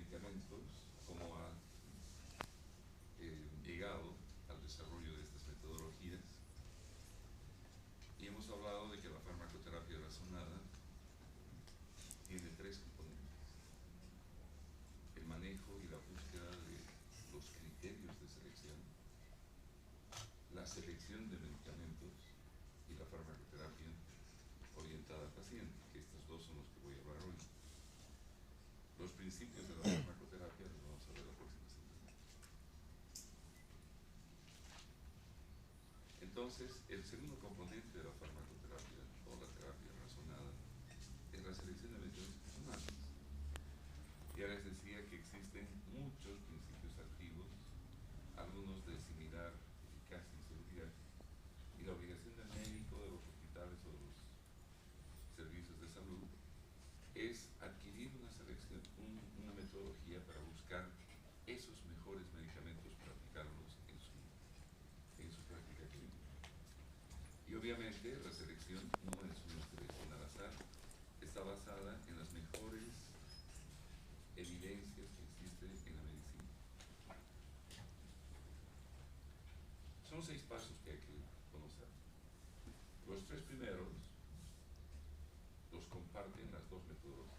medicamentos, cómo ha llegado al desarrollo de estas metodologías, y hemos hablado de que la farmacoterapia razonada tiene tres componentes: el manejo y la búsqueda de los criterios de selección, la selección de medicamentos y la farmacoterapia orientada al paciente, que estos dos son los que voy a hablar hoy. Los principios de la farmacoterapia los vamos a ver la próxima semana. Entonces, el segundo componente de la farmacoterapia, o la terapia razonada, es la selección de medicamentos personales. Ya les decía que existen muchos principios activos, algunos de similar eficacia y seguridad, y la obligación del médico, de los hospitales o de los servicios de salud es adquirir una selección, una metodología para buscar esos mejores medicamentos para aplicarlos en su práctica clínica. Y obviamente la selección no es una selección al azar, está basada en las mejores evidencias que existen en la medicina. Son 6 pasos que hay que conocer. Los 3 primeros los comparten las dos metodologías.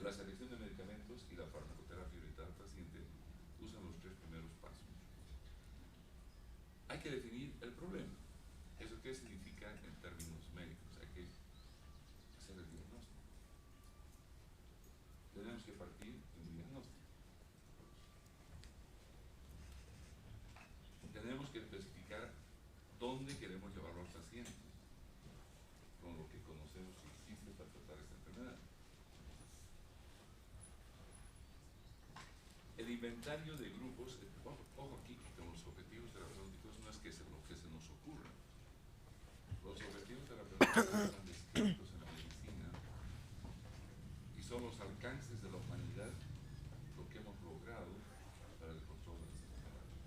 La selección de medicamentos y la farmacoterapia orientada al paciente usan los 3 primeros pasos. Hay que definir el problema. ¿Eso qué significa en términos médicos? Hay que hacer el diagnóstico. Tenemos que partir de un diagnóstico. Tenemos que especificar dónde queremos llevarlo al paciente, con lo que conocemos que existe para tratar esta enfermedad. El inventario de grupos, ojo aquí, que los objetivos terapéuticos no es que lo que se nos ocurra. Los objetivos terapéuticos están descritos en la medicina y son los alcances de la humanidad, lo que hemos logrado para el control de las enfermedades.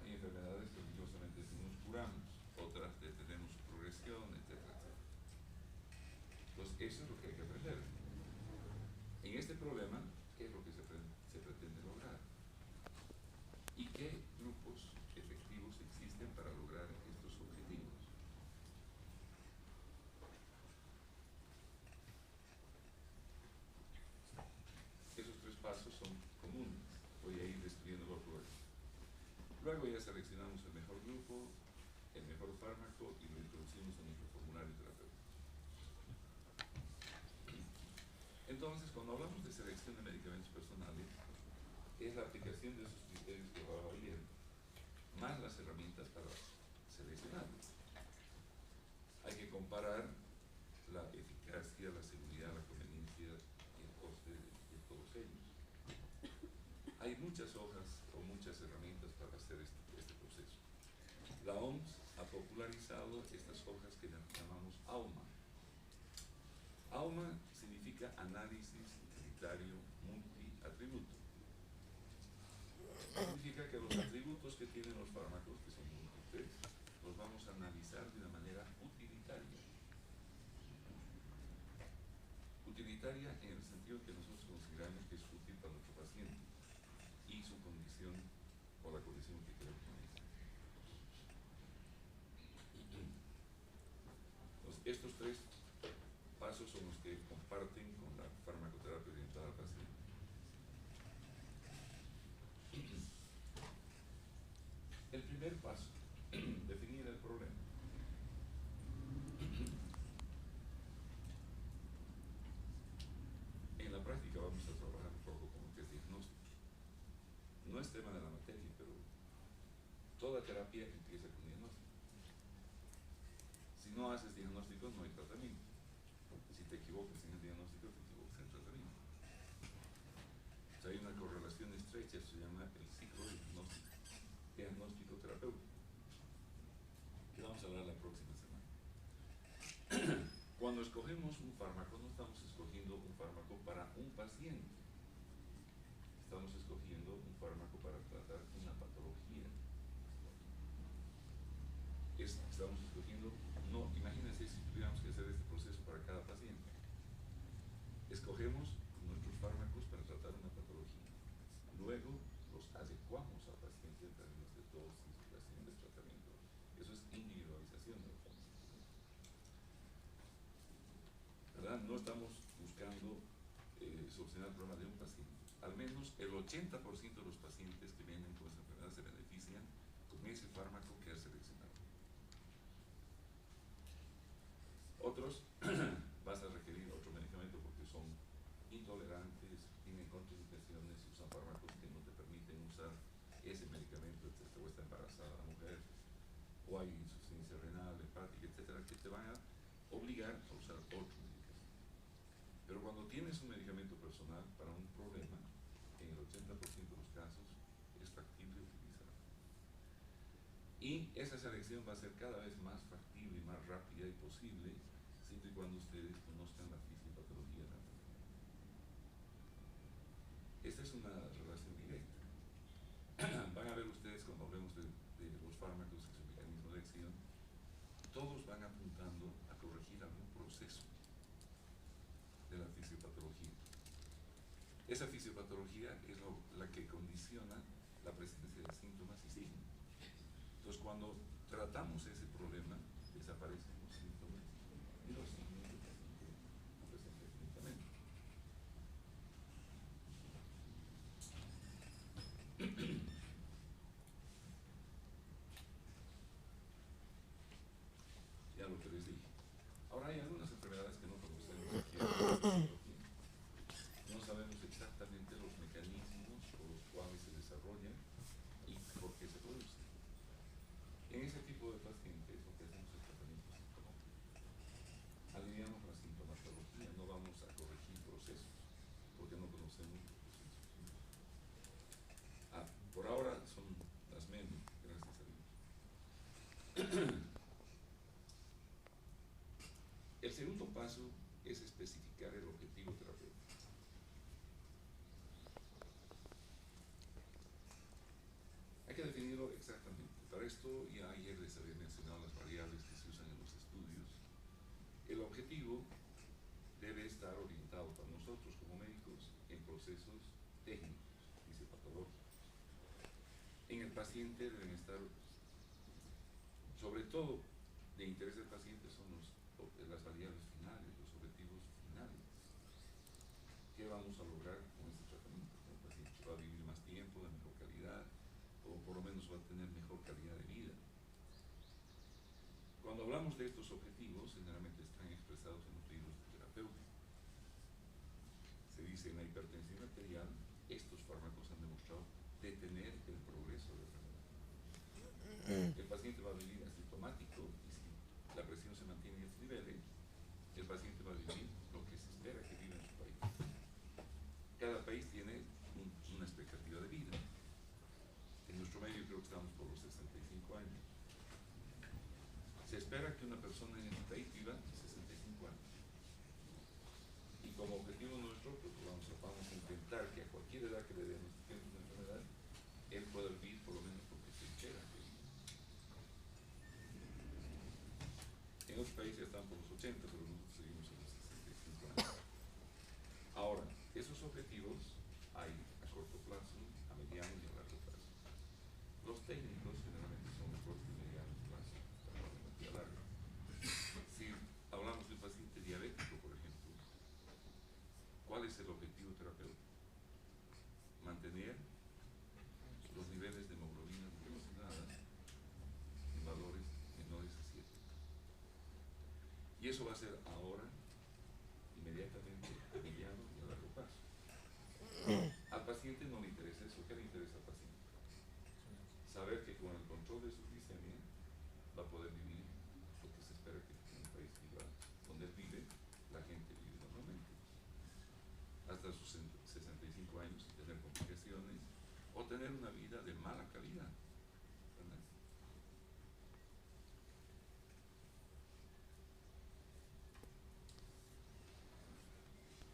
Hay enfermedades que religiosamente nos curamos, otras detenemos su progresión, etcétera, etcétera. Entonces, eso es lo que hay que aprender. En este problema, ¿qué es lo que se pretende lograr? ¿Y qué grupos efectivos existen para lograr estos objetivos? Esos 3 pasos son comunes. Voy a ir describiéndolo luego. Luego ya seleccionamos el mejor grupo, el mejor fármaco y lo introducimos en nuestro formulario terapéutico. Entonces, cuando hablamos de selección de medicamentos personales, es la aplicación de esos criterios que va bien, más las herramientas para seleccionarlos. Hay que comparar la eficacia, la seguridad, la conveniencia y el coste de todos ellos. Hay muchas hojas o muchas herramientas para hacer este proceso. La OMS ha popularizado estas hojas que llamamos AUMA. AUMA significa análisis utilitario multiatributo. Significa que los atributos que tienen los fármacos, que son múltiples, los vamos a analizar de una manera utilitaria. Utilitaria en el sentido que nosotros consideramos que es útil para nuestro paciente y su condición o la condición que queremos analizar. Entonces, estos 3 pasos son los que comparten con la farmacoterapia orientada al paciente. El primer paso, definir el problema. En la práctica vamos a trabajar un poco con lo que es diagnóstico. No es tema de la materia, pero toda terapia empieza con diagnóstico. Si no haces diagnóstico, no hay tratamiento. Si te equivocas en el diagnóstico, te equivocas en el tratamiento. O sea, hay una correlación estrecha, se llama el ciclo diagnóstico terapéutico, que vamos a hablar la próxima semana. Cuando escogemos un fármaco, no estamos escogiendo un fármaco para un paciente, estamos escogiendo un fármaco para tratar una patología. Estamos escogiendo, no, imagínense si tuviéramos que hacer este proceso para cada paciente. Escogemos el problema de un paciente, al menos el 80% de los pacientes que vienen con esa enfermedad se benefician con ese fármaco que has seleccionado. Otros vas a requerir otro medicamento porque son intolerantes, tienen contraindicaciones, usan fármacos que no te permiten usar ese medicamento, etcétera, o está embarazada la mujer, o hay insuficiencia renal, hepática, etcétera, que te van a obligar a usar otro medicamento. Pero cuando tienes un medicamento personal para un problema, en el 80% de los casos es factible utilizarlo. Y esa selección va a ser cada vez más factible y más rápida y posible siempre y cuando ustedes conozcan la fisiopatología de la enfermedad. Esta es una relación directa. Van a ver ustedes cuando hablemos de los fármacos y su mecanismo de acción, todos van apuntando a corregir algún proceso de la fisiopatología. Esa fisiopatología es la que condiciona la presencia de síntomas y signos. Entonces, cuando tratamos ese problema, desaparecen los síntomas y los signos del paciente no presentan clínicamente. Ya lo que les dije. Ahora hay algunas enfermedades que no conocemos aquí en la fisiología. No sabemos exactamente los mecanismos por los cuales se desarrollan y por qué se producen. En ese tipo de pacientes lo que hacemos es tratamiento sintomático. Alineamos la sintomatología, no vamos a corregir procesos porque no conocemos los procesos. Por ahora son las menos, gracias a Dios. El segundo paso es especificar el objetivo terapéutico. Hay que definirlo exactamente. Para esto, ya ayer les había mencionado las variables que se usan en los estudios. El objetivo debe estar orientado para nosotros como médicos en procesos técnicos, fisiopatológicos. En el paciente deben estar, sobre todo de interés del paciente, son las variables finales, los objetivos finales. ¿Qué vamos a lograr con este tratamiento? El paciente va a vivir más tiempo, de mejor calidad, o por lo menos va a tener mejor calidad de vida. Cuando hablamos de estos objetivos, generalmente están expresados en los libros de terapéutica. Se dice en la hipertensión arterial, estos fármacos han demostrado detener el progreso de la enfermedad. El paciente va a vivir asintomático y si la presión se mantiene en estos niveles, el paciente va a vivir lo que se espera que viva en su país. Cada país tiene una expectativa de vida. En nuestro medio creo que estamos por los 65 años. Se espera que una persona en este país viva 65 años. Y como objetivo nuestro, pues vamos a intentar que a cualquier edad que le diagnostiquemos una enfermedad, él pueda vivir por lo menos lo que se espera que viva. En otros países están por los 80, pero nosotros seguimos en los 65 años. Ahora, esos objetivos hay a corto plazo, a mediano y a largo plazo. Los técnicos generalmente son a corto y mediano plazo, probablemente a largo. Si hablamos de un paciente diabético, por ejemplo, ¿cuál es el objetivo terapéutico? Mantener los niveles de hemoglobina glucosilada en valores menores a 7. Y eso va a ser ahora, inmediatamente, a mediano y a largo plazo. Al paciente no le interesa eso. ¿Qué le interesa al paciente? Saber que con el control de su glicemia va a poder vivir lo que se espera que en un país viva, donde él vive, la gente vive normalmente. Hasta sus 65 años sin tener complicaciones o tener una vida de mala calidad. ¿Verdad?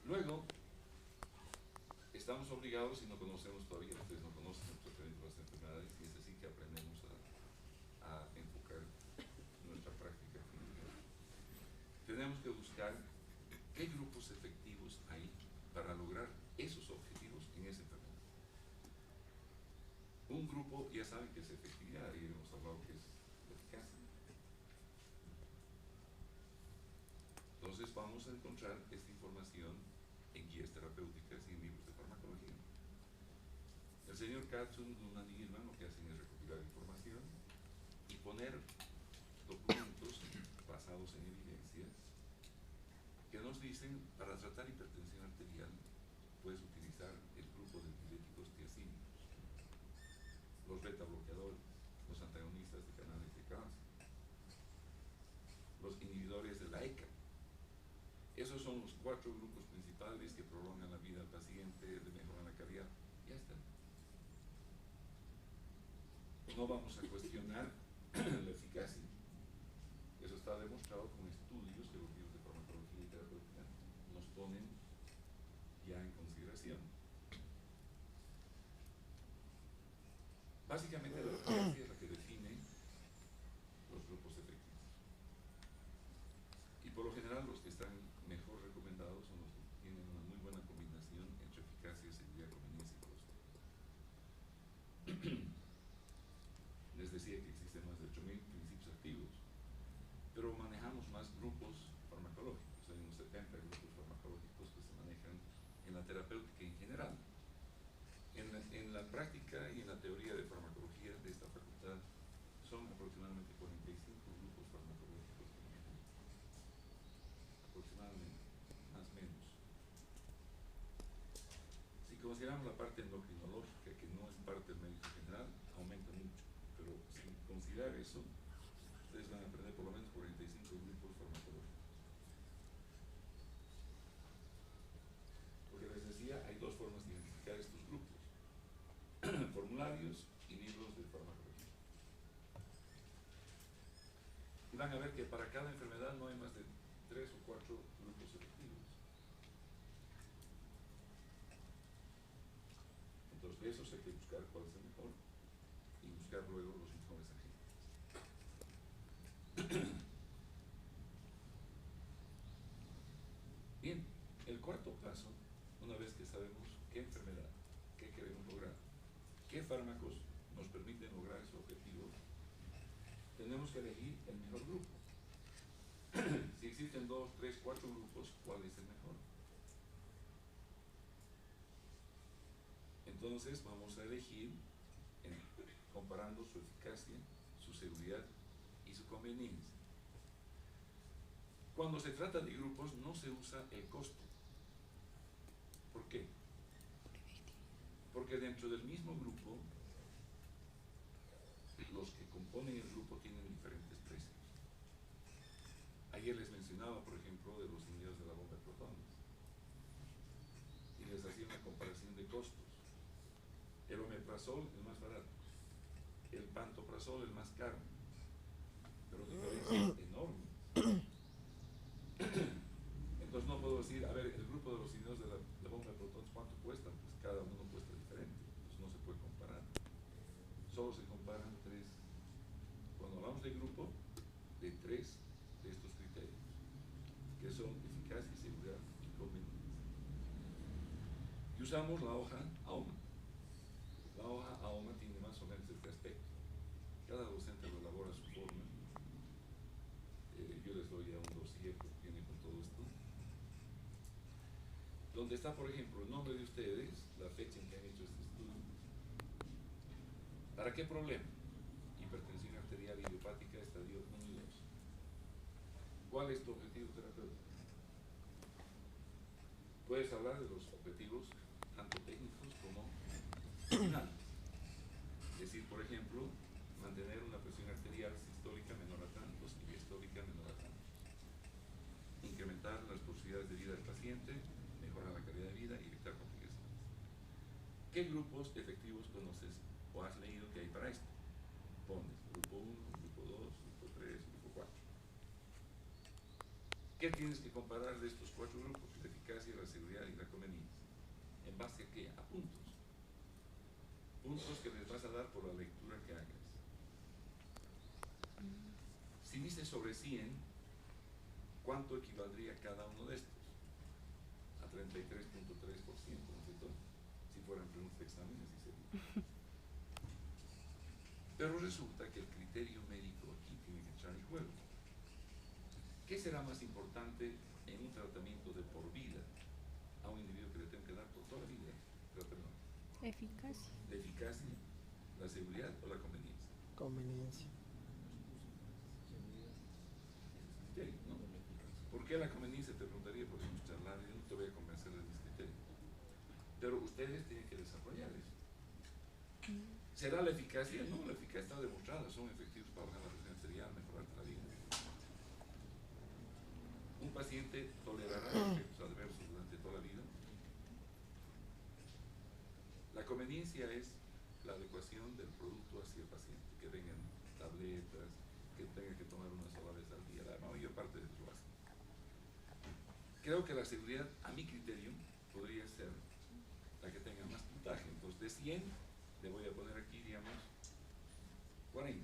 Luego, estamos obligados, y no conocemos todavía, ustedes no conocen el tratamiento de las enfermedades, y es así que aprendemos a enfocar nuestra práctica clínica. Tenemos que buscar qué grupos efectivos hay para lograr esos objetivos en esa enfermedad. Un grupo, ya saben que es efectividad, y hemos hablado que es eficacia. Entonces vamos a encontrar esta información en guías terapéuticas y en libros señor Katzun, Dunan y Gilman lo que hacen es recopilar información y poner documentos basados en evidencias que nos dicen, para tratar hipertensión arterial puedes utilizar el grupo de diuréticos tiazímicos, los beta bloqueadores, los antagonistas de canales de cálcio, los inhibidores de la ECA. Esos son los 4 grupos principales que prolongan la vida al paciente, le mejoran la calidad. Ya está. No vamos a cuestionar la eficacia. Eso está demostrado con estudios que los libros de farmacología y terapéutica nos ponen ya en consideración. Básicamente la eficacia es la que define los grupos efectivos. Y por lo general los que están mejor recomendados son los que tienen una muy buena combinación entre eficacia, seguridad, conveniencia y costo. Les decía que existen más de 8.000 principios activos, pero manejamos más grupos farmacológicos. Hay unos 70 grupos farmacológicos que se manejan en la terapéutica en general. En la práctica y en la teoría de farmacología de esta facultad son aproximadamente 45 grupos farmacológicos que manejamos. Aproximadamente, más o menos. Si consideramos la parte endocrinológica, que no es parte del médico general, aumenta mucho. Pero sin considerar eso, ustedes van a aprender por lo menos 45 grupos farmacológicos. Porque les decía, hay 2 formas de identificar estos grupos: formularios y libros de farmacología. Y van a ver que para cada enfermedad no hay más de 3 o 4 grupos efectivos. Entonces de esos hay que buscar cuál es el mejor y buscar luego los mejores agentes. Bien, el cuarto paso, una vez que sabemos qué enfermedad, qué queremos lograr, qué fármacos nos permiten lograr ese objetivo, tenemos que elegir el mejor grupo. Si existen 2, 3, 4 grupos, ¿cuál es el mejor? Entonces vamos a elegir comparando su eficacia, su seguridad y su conveniencia. Cuando se trata de grupos no se usa el costo. ¿Por qué? Porque dentro del mismo grupo, los que componen el grupo tienen diferentes precios. Ayer les mencionaba, por ejemplo, de los inhibidores de la bomba de protones. Y les hacía una comparación de costos. El omeprazol, el más barato. El pantoprazol, el más caro. Pero diferencias enormes. Entonces no puedo decir, a ver, el grupo de los inhibidores de la bomba de protones, ¿cuánto cuestan? Pues cada uno cuesta diferente. Entonces no se puede comparar. Solo se comparan 3. Cuando hablamos de grupo, de 3 de estos criterios, que son eficacia, seguridad y conveniencia. Y usamos la hoja AOMA. La hoja AOMA tiene más o menos este aspecto. Cada docente lo elabora a su forma. Yo les doy ya un dossier que viene con todo esto, donde está, por ejemplo, el nombre de ustedes, la fecha en que han hecho este estudio. ¿Para qué problema? Hipertensión arterial idiopática, estadio 1 y 2. ¿Cuál es tu objetivo terapéutico? Puedes hablar de los objetivos tanto técnicos como finales. Es decir, por ejemplo, mantener una presión arterial sistólica menor a tantos y diastólica menor a tantos. Incrementar las posibilidades de vida del paciente, mejorar la calidad de vida y evitar complicaciones. ¿Qué grupos efectivos conoces o has leído que hay para esto? Pones grupo 1, grupo 2, grupo 3, grupo 4. ¿Qué tienes que comparar de estos 4 grupos? La eficacia, la seguridad y la conveniencia. ¿En base a qué? A puntos. Puntos que les vas a dar por la lectura que hagas. Si dice sobre 100, ¿cuánto equivaldría cada uno de estos? A 33.3%, ¿no es cierto? Si fueran preguntas de exámenes, sí sería. Pero resulta que el criterio médico aquí tiene que entrar en juego. ¿Qué será más importante en un tratamiento de por vida a un individuo que le tengo que dar por toda la vida tratamiento? Eficacia. ¿La eficacia, la seguridad o la conveniencia? Conveniencia. Criterio, ¿no? ¿Por qué la conveniencia? Te preguntaría, podemos charlar y yo no te voy a convencer de mis criterios. Pero ustedes tienen que desarrollar eso. ¿Será la eficacia? No, la eficacia está demostrada, son efectivos para bajar la presión arterial, mejorar la vida. ¿Un paciente tolerará efectos adversos durante toda la vida? La conveniencia es la adecuación del producto hacia el paciente, que vengan tabletas, que tenga que tomar una sola vez al día, la mayor parte de lo hace. Creo que la seguridad, a mi criterio, podría ser la que tenga más puntaje. Entonces, de 100, le voy a poner aquí, digamos, 40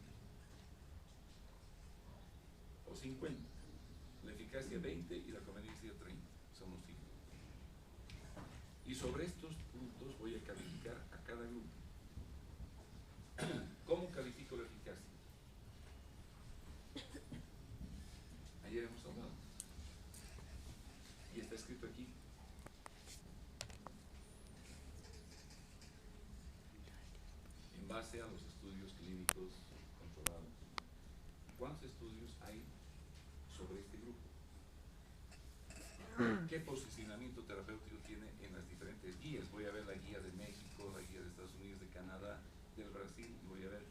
o 50. La eficacia 20 y la conveniencia 30. Son los 5. Y sobre estos puntos voy a calificar a cada grupo. ¿Cómo califico la eficacia? Ayer hemos hablado. Y está escrito aquí. En base a los estudios clínicos controlados. ¿Cuántos estudios hay sobre este grupo? ¿Qué posicionamiento terapéutico tiene en las diferentes guías? Voy a ver la guía de México, la guía de Estados Unidos, de Canadá, del Brasil, y voy a ver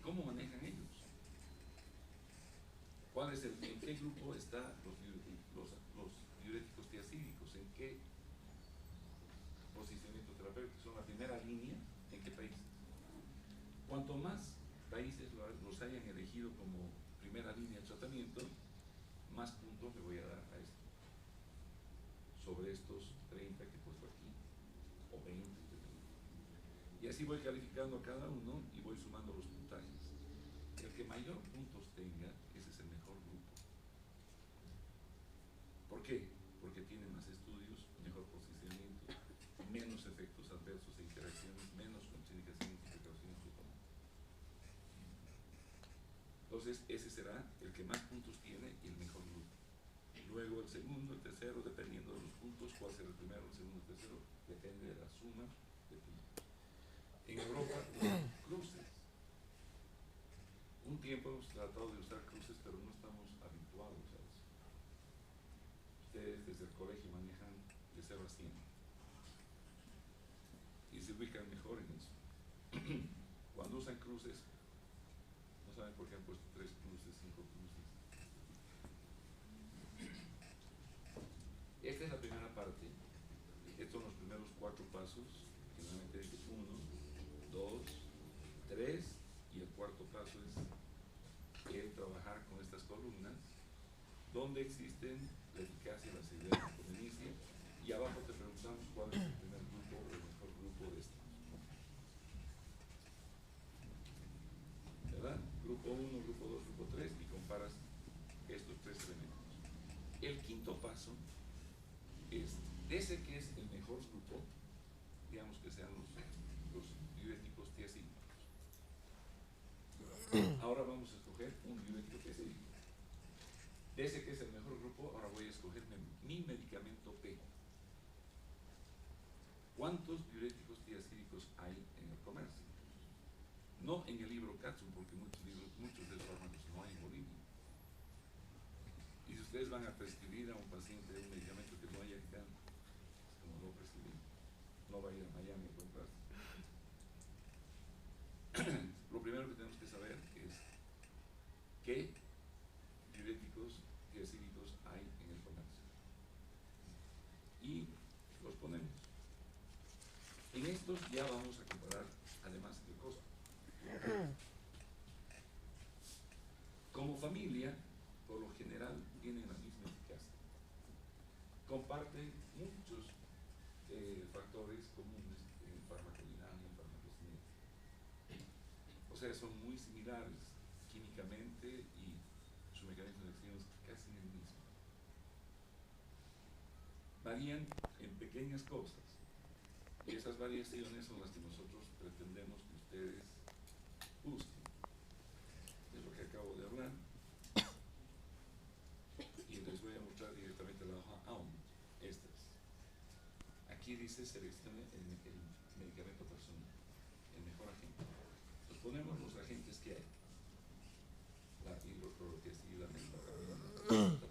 cómo manejan ellos. ¿En qué grupo están los diuréticos tiazídicos? ¿En qué posicionamiento terapéutico? ¿Son la primera línea? ¿En qué países? Cuanto más países los hayan elegido como primera línea de tratamiento, más puntos le voy a dar a esto. Sobre estos 30 que he puesto aquí, o 20. Y así voy calificando a cada uno y voy sumando los puntajes. El que mayor puntos tenga, ese es el mejor grupo. ¿Por qué? Porque tiene más estudios, mejor posicionamiento, menos efectos adversos e interacciones, menos contraindicaciones y precauciones que tomar. Entonces, ese será el que más puntos tiene y el mejor grupo. Luego el segundo, el tercero, dependiendo de los puntos, cuál será el primero, el segundo, el tercero, depende de la suma de puntos. En Europa usan cruces. Un tiempo hemos tratado de usar cruces, pero no estamos habituados a eso. Ustedes desde el colegio manejan de 0 a 100 y se ubican mejor en eso. Cuando usan cruces, no saben por qué han puesto 3 cruces, 5 cruces. Esta es la primera parte. Estos son los primeros 4 pasos. Generalmente es 1, 2, 3 y el cuarto paso es el trabajar con estas columnas donde existen la eficacia, la seguridad y la conveniencia, y abajo te preguntamos cuál es el primer grupo o el mejor grupo de estos. ¿Verdad? Grupo 1, grupo 2, grupo 3, y comparas estos 3 elementos. El quinto paso es, ese que es el mejor grupo, digamos que sean los diuréticos tiazídicos. Ahora vamos a escoger un diurético tiazídico. De ese que es el mejor grupo, ahora voy a escoger mi medicamento P. ¿Cuántos diuréticos tiazídicos hay en el comercio? No en el libro Katsun, porque muchos de los fármacos no hay en Bolivia. Y si ustedes van a prescribir a un paciente un medicamento que no hay acá, es como no prescribir. No va a ir a Miami a comprarse. Lo primero que tenemos que saber es qué diuréticos tiazídicos hay en el comercio. Y los ponemos. En estos ya vamos a comparar, además, ¿qué cosa? Como familia, por lo general, tienen la misma eficacia. Comparten muchos factores comunes en farmacodinámica, en farmacocinética. O sea, son muy similares químicamente y su mecanismo de acción es casi el mismo. Varían en pequeñas cosas. Y esas variaciones son las que nosotros pretendemos que ustedes busquen. Es lo que acabo de hablar. Y les voy a mostrar directamente la hoja AUM. Estas. Aquí aquí dice seleccione el medicamento personal, el mejor agente. Nos ponemos los agentes que hay, la hidroclorotiazida,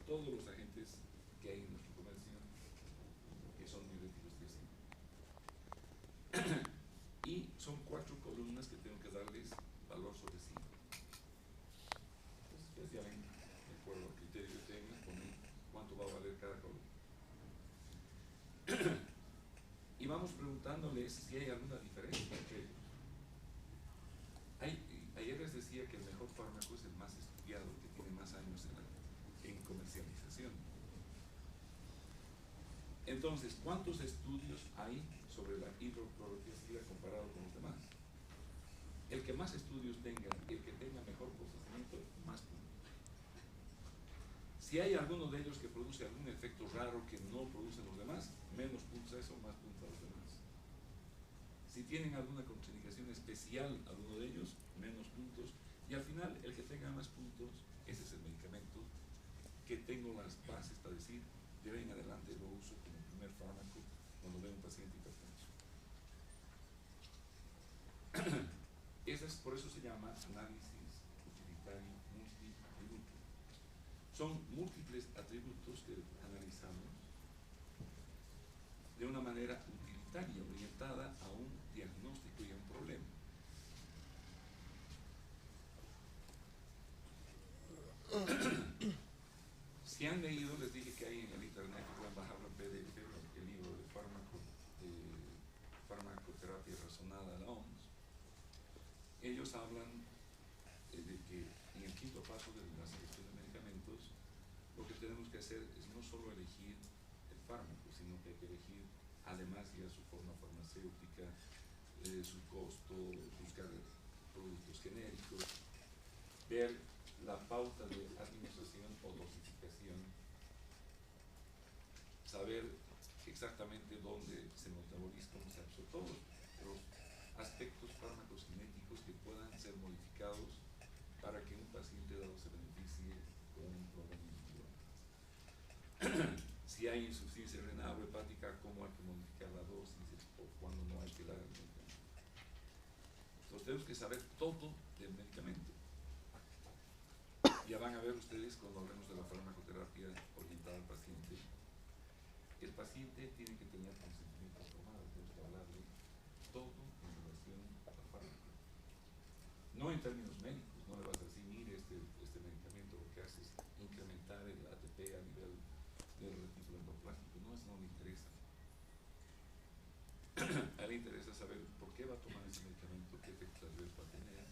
todos los agentes que hay en nuestro comercio que son diuréticos tiazida. Y son 4 columnas que tengo que darles valor sobre 5. Entonces, ustedes ya ven, de acuerdo al criterio que tengan, ponen cuánto va a valer cada columna. Y vamos preguntándoles si hay alguna diferencia entre ellos. Ayer les decía que el mejor fármaco es el más estudiado, que tiene más años en comercialización. Entonces, ¿cuántos estudios hay sobre la hidroclorotiazida comparado con los demás? El que más estudios tenga, el que tenga mejor procesamiento, más puntos. Si hay alguno de ellos que produce algún efecto raro que no producen los demás, menos puntos a eso, más puntos a los demás. Si tienen alguna contraindicación especial alguno de ellos, menos puntos. Y al final, el que tenga más puntos, ese es el medicamento que tengo las bases para decir, de ahí en adelante lo uso como primer fármaco cuando veo un paciente hipertenso. Por eso se llama análisis utilitario multiatributo. Son múltiples atributos que analizamos de una manera utilitaria, orientada a un diagnóstico y a un problema. Si han leído, les dije que hay en el internet, que pueden bajarlo en PDF, el libro de farmacoterapia razonada de la OMS. Ellos hablan de que en el 5º paso de la selección de medicamentos, lo que tenemos que hacer es no solo elegir el fármaco, sino que hay que elegir además ya su forma farmacéutica, su costo, buscar productos genéricos, ver la pauta de administración o dosificación, saber exactamente dónde se metaboliza, cómo se absorbe, todos los aspectos farmacocinéticos que puedan ser modificados para que un paciente dado se beneficie con un problema individual. Si hay insuficiencia renal o hepática, cómo hay que modificar la dosis o cuándo no hay que dar el medicamento. Entonces tenemos que saber todo del medicamento. Ya van a ver ustedes cuando hablemos de la farmacoterapia orientada al paciente. El paciente tiene que tener consentimiento informado, tenemos que hablarle todo en relación al fármaco. No en términos médicos, no le vas a decir, mire, este medicamento lo que hace es incrementar el ATP a nivel del retículo endoplástico. No, eso no le interesa. A él le interesa saber por qué va a tomar ese medicamento, qué efectos adversos va a tener,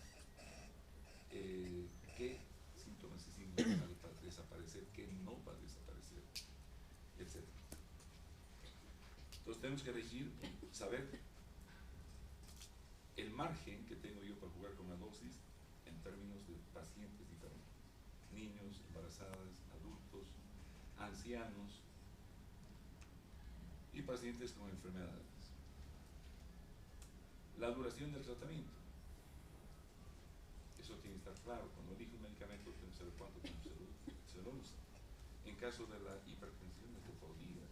qué síntomas y signos van a desaparecer, qué no va a desaparecer, etc. Entonces tenemos que elegir, saber el margen que tengo yo para jugar con la dosis en términos de pacientes diferentes. Niños, embarazadas, adultos, ancianos y pacientes con enfermedades. La duración del tratamiento. Eso tiene que estar claro. Cuando elijo un medicamento, tengo que saber cuánto tiempo se lo usa. En caso de la hipertensión, es de por vida.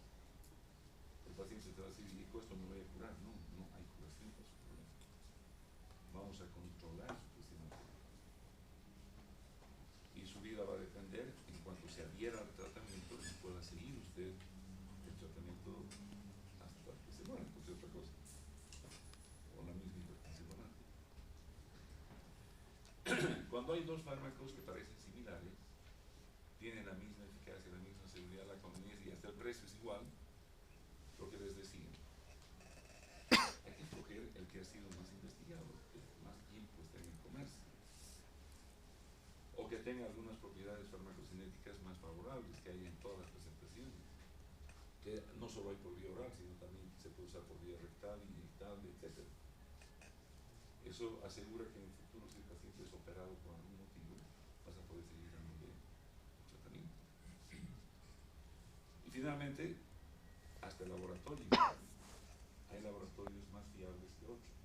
El paciente te va a decir, y con esto me voy a curar. No, no hay curación para su problema. Vamos a controlar su crecimiento. Y su vida va a depender en cuanto se adhiera al tratamiento y pueda seguir usted el tratamiento hasta que se muera, porque otra cosa. O la misma hipertensión donante. Cuando hay dos fármacos que parecen similares, tienen la misma eficacia, la misma seguridad, la conveniencia y hasta el precio es igual, lo que les decía. Hay que escoger el que ha sido más investigado, que más tiempo esté en el comercio, o que tenga algunas propiedades farmacocinéticas más favorables que hay en todas las presentaciones, que no solo hay por vía oral, sino también se puede usar por vía rectal, inyectable, etc. Eso asegura que en el futuro, si el paciente es operado por algún motivo, vas a poder seguir dándole tratamiento. Y finalmente, hasta el laboratorio. Hay laboratorios más fiables que otros.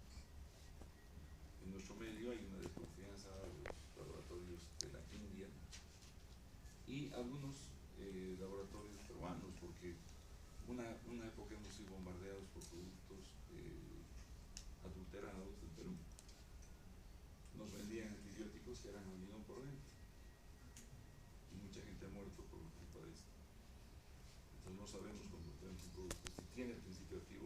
En nuestro medio hay una desconfianza a los laboratorios de la India y algunos laboratorios peruanos, porque una época hemos sido bombardeados por productos adulterados del Perú. Nos vendían antibióticos que eran almidón por dentro. Y mucha gente ha muerto por culpa de esto. Entonces no sabemos cuando tenemos un producto si tiene el principio activo